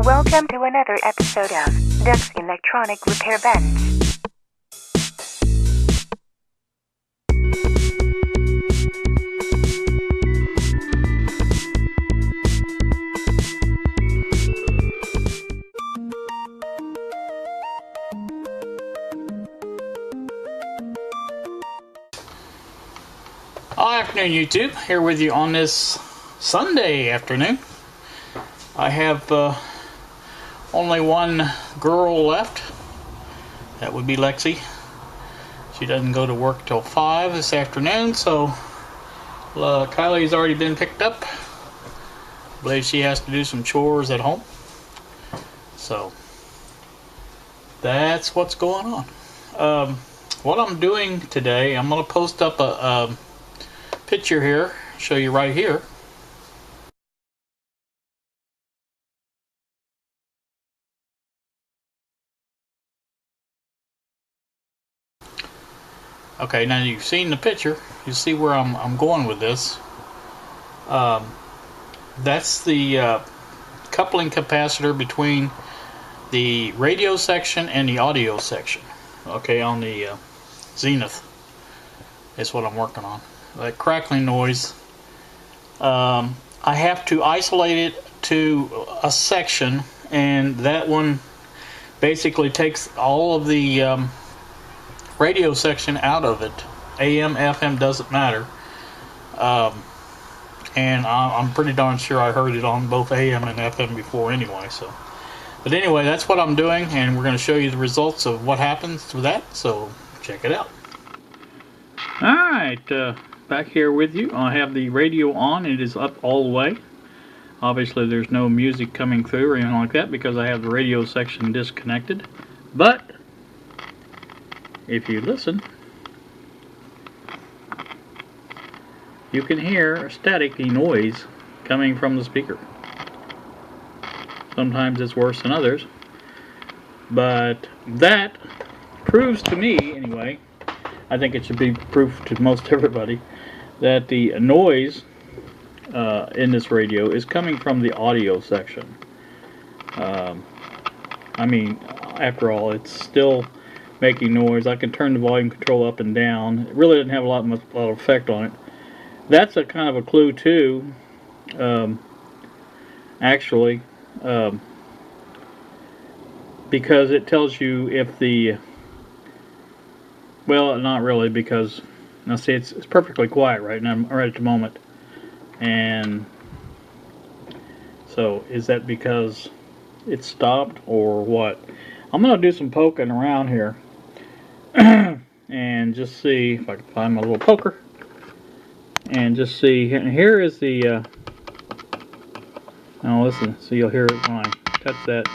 Welcome to another episode of Duck's Electronic Repair Bench. Afternoon, YouTube. Here with you on this Sunday afternoon. I have only one girl left. That would be Lexi. She doesn't go to work till 5 this afternoon, so Kylie's already been picked up. I believe she has to do some chores at home. So that's what's going on. What I'm doing today, I'm going to post up a picture here, show you right here. Okay, now you've seen the picture. You see where I'm going with this. That's the coupling capacitor between the radio section and the audio section. Okay, on the Zenith is what I'm working on. That crackling noise. I have to isolate it to a section, and that one basically takes all of the radio section out of it. AM, FM doesn't matter. And I'm pretty darn sure I heard it on both AM and FM before anyway. But anyway, that's what I'm doing, and we're going to show you the results of what happens with that. So check it out. All right. Back here with you. I have the radio on. It is up all the way. Obviously there's no music coming through or anything like that because I have the radio section disconnected. But if you listen, you can hear a staticky noise coming from the speaker. Sometimes it's worse than others, but that proves to me, anyway, I think it should be proof to most everybody, that the noise in this radio is coming from the audio section. I mean, after all, it's still making noise. I can turn the volume control up and down. It really doesn't have a lot of effect on it. That's a kind of a clue too, actually, because it tells you if the, well, not really, because now see, it's perfectly quiet right now, right at the moment. And so is that because it stopped or what? I'm going to do some poking around here and just see if I can find my little poker and just see. And here is the now listen, so you'll hear it when I touch that.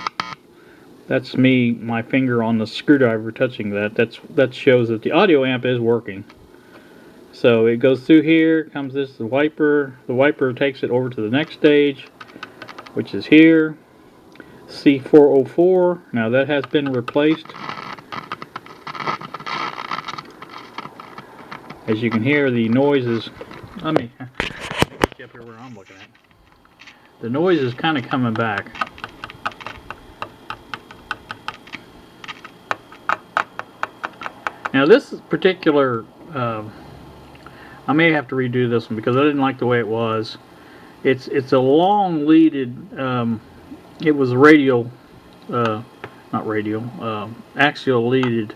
That's me, my finger on the screwdriver touching that. That shows that the audio amp is working. So it goes through here, comes the wiper. The wiper takes it over to the next stage, which is here. C404. Now that has been replaced. As you can hear, the noise is, let me get up here where I'm looking at. The noise is kind of coming back. Now this particular, I may have to redo this one because I didn't like the way it was. It's a long leaded, it was a radial, not radial, axial leaded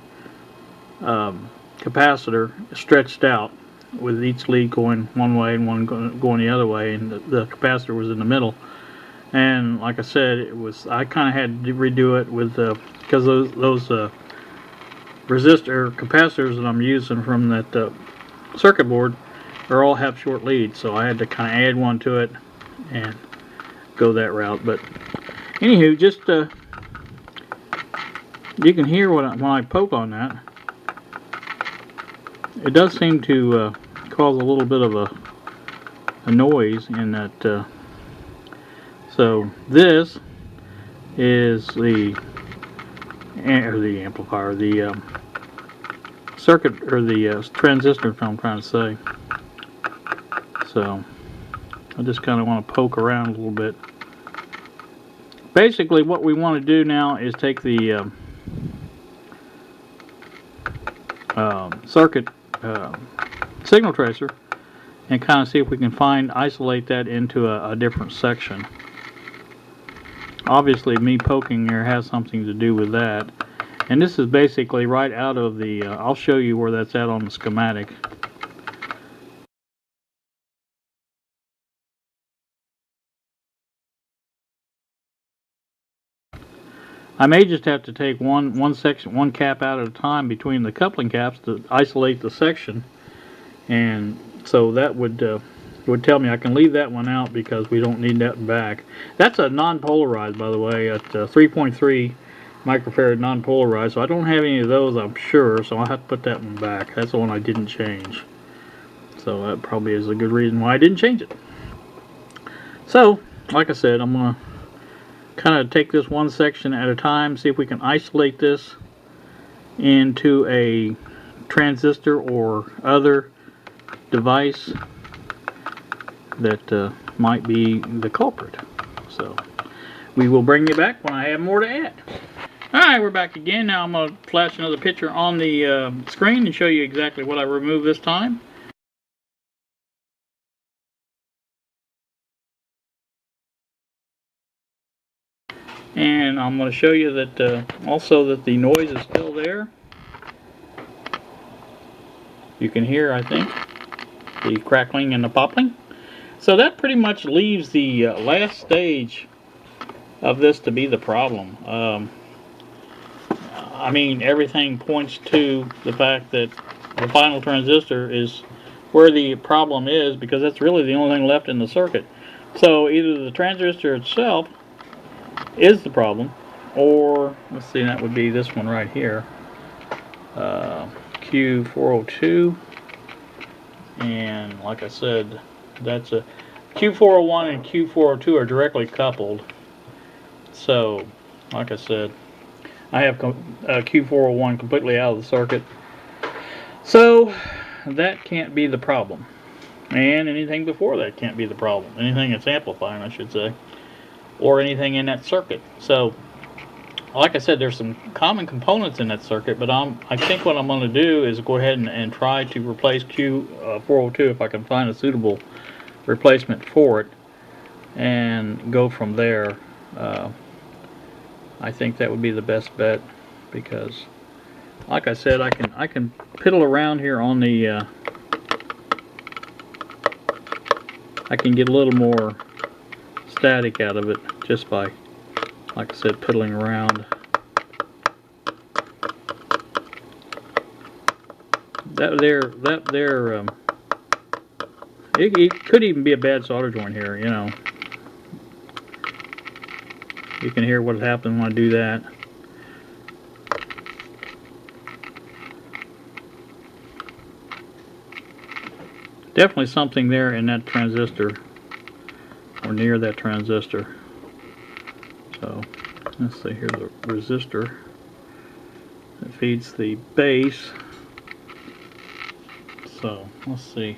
capacitor stretched out with each lead going one way and one going the other way, and the capacitor was in the middle. And like I said, I kind of had to redo it with because those resistor capacitors that I'm using from that circuit board are all have short leads, so I had to kind of add one to it and go that route. But anywho, just you can hear when I poke on that, it does seem to cause a little bit of a noise in that. So this is the amplifier, the circuit, or the transistor, if I'm trying to say. So I just kind of want to poke around a little bit. basically what we want to do now is take the circuit signal tracer and kind of see if we can isolate that into a different section. Obviously me poking here has something to do with that, and this is basically right out of the I'll show you where that's at on the schematic. I may just have to take one cap out at a time between the coupling caps to isolate the section, and so that would tell me I can leave that one out because we don't need that back. That's a non-polarized, by the way, at 3.3 microfarad non-polarized, so I don't have any of those, I'm sure, so I'll have to put that one back. That's the one I didn't change, so that probably is a good reason why I didn't change it. So like I said, I'm gonna kind of take this one section at a time, see if we can isolate this into a transistor or other device that might be the culprit. So we will bring you back when I have more to add. Alright, we're back again. Now I'm going to flash another picture on the screen and show you exactly what I removed this time. And I'm going to show you that also that the noise is still there. You can hear, I think, the crackling and the popping. So that pretty much leaves the last stage of this to be the problem. I mean, everything points to the fact that the final transistor is where the problem is, because that's really the only thing left in the circuit. So either the transistor itself is the problem, or let's see, that would be this one right here, Q402, and like I said, that's a Q401 and Q402 are directly coupled. So like I said, I have Q401 completely out of the circuit, so that can't be the problem, and anything before that can't be the problem, anything that's amplifying, I should say, or anything in that circuit. So like I said, there's some common components in that circuit, but I think what I'm going to do is go ahead and try to replace Q402 if I can find a suitable replacement for it, and go from there. I think that would be the best bet, because like I said, I can piddle around here on the I can get a little more static out of it just by, like I said, piddling around. It could even be a bad solder joint here, you know. You can hear what happens when I do that. Definitely something there in that transistor, or near that transistor. So let's see here, the resistor that feeds the base. So let's see.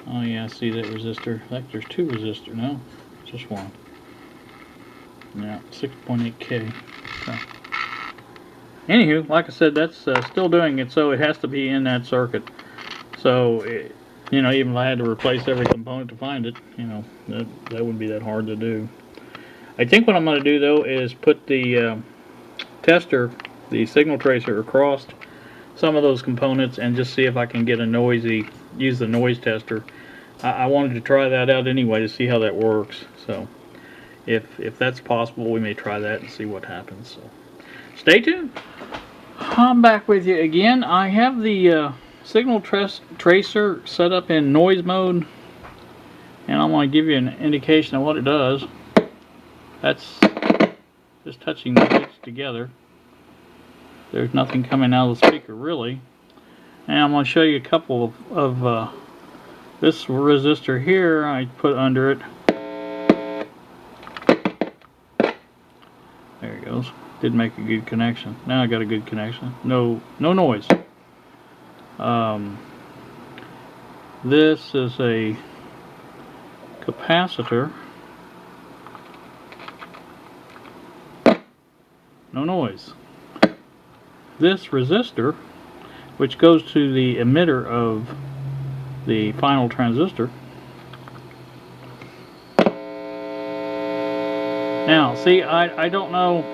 Oh yeah, I see that resistor. I think there's two resistors. No, just one. Yeah, 6.8K. So, anywho, like I said, that's still doing it, so it has to be in that circuit. So you know, even if I had to replace every component to find it, you know, that wouldn't be that hard to do. I think what I'm going to do though is put the tester, the signal tracer, across some of those components and just see if I can get use the noise tester. I wanted to try that out anyway to see how that works. So if that's possible, we may try that and see what happens. So stay tuned. I'm back with you again. I have the signal tracer set up in noise mode, and I want to give you an indication of what it does. That's just touching the bits together. There's nothing coming out of the speaker really. And I'm going to show you a couple of this resistor here I put under it. There it goes. Did make a good connection. Now I got a good connection. No noise. This is a capacitor. no noise. This resistor, which goes to the emitter of the final transistor. Now, see, I don't know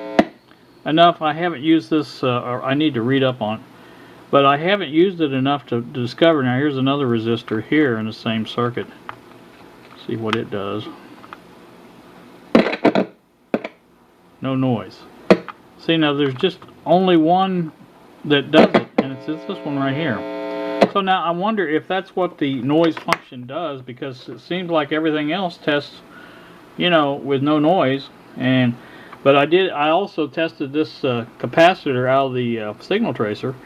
enough. I haven't used this, or I need to read up on it. But I haven't used it enough to discover. Now, here's another resistor here in the same circuit. See what it does. No noise. See, now there's just only one that does it, and it's this one right here. So now I wonder if that's what the noise function does, because it seems like everything else tests, you know, with no noise. But I also tested this capacitor out of the signal tracer,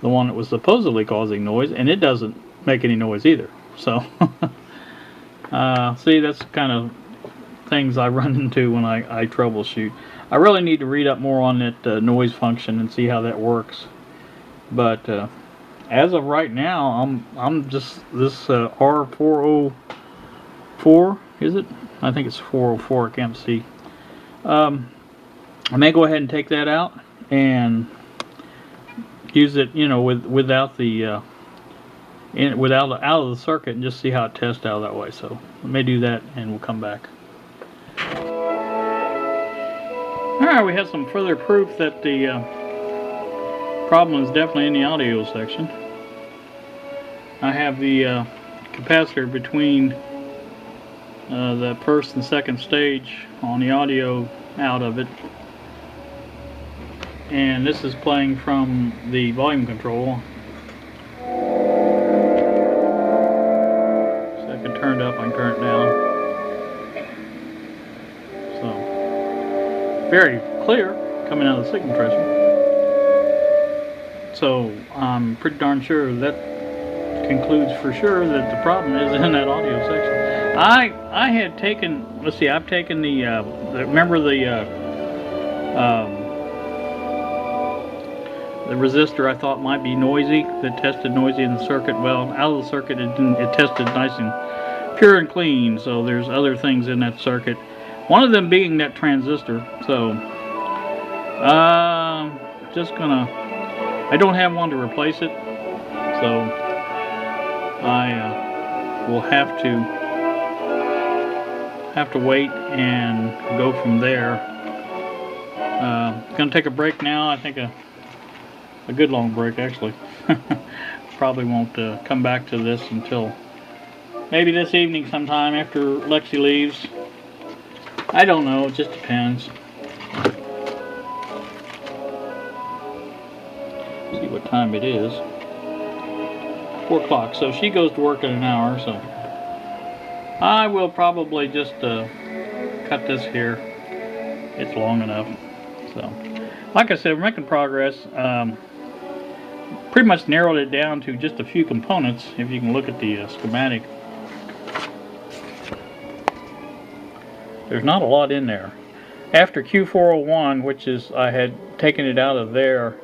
the one that was supposedly causing noise, and it doesn't make any noise either. So see, that's kind of things I run into when I troubleshoot. I really need to read up more on that noise function and see how that works. But as of right now, I'm just this R404, is it? I think it's 404. I can't see. I may go ahead and take that out and use it, you know, without the out of the circuit, and just see how it tests out that way. So I may do that, and we'll come back. Alright, we have some further proof that the problem is definitely in the audio section. I have the capacitor between the first and second stage on the audio out of it, and this is playing from the volume control. So I can turn it up, I can turn it down. So very clear coming out of the signal tracer. So I'm pretty darn sure that concludes for sure that the problem is in that audio section. I had taken, let's see, I've taken the remember the resistor I thought might be noisy, that tested noisy in the circuit. Well, out of the circuit it tested nice and pure and clean, so there's other things in that circuit. One of them being that transistor. So just gonna, I don't have one to replace it, so I will have to wait and go from there. Gonna take a break now. I think a good long break, actually. Probably won't come back to this until maybe this evening sometime after Lexi leaves. I don't know, it just depends. See what time it is. 4 o'clock, so she goes to work in an hour, so I will probably just cut this here. It's long enough. So, like I said, we're making progress. Pretty much narrowed it down to just a few components, if you can look at the schematic. There's not a lot in there. After Q401, which is, I had taken it out of there,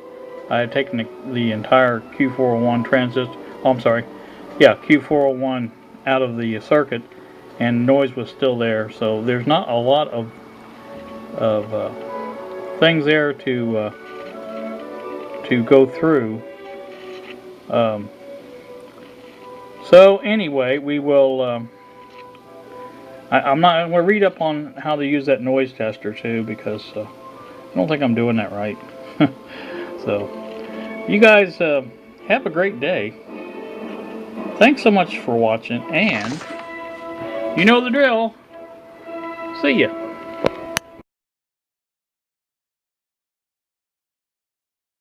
I had taken the entire Q401 transistor, oh, I'm sorry, yeah, Q401 out of the circuit, and noise was still there, so there's not a lot of things there to go through. So anyway, we will, I'm going to read up on how to use that noise tester too, because I don't think I'm doing that right. So, you guys have a great day. Thanks so much for watching, and you know the drill. See ya.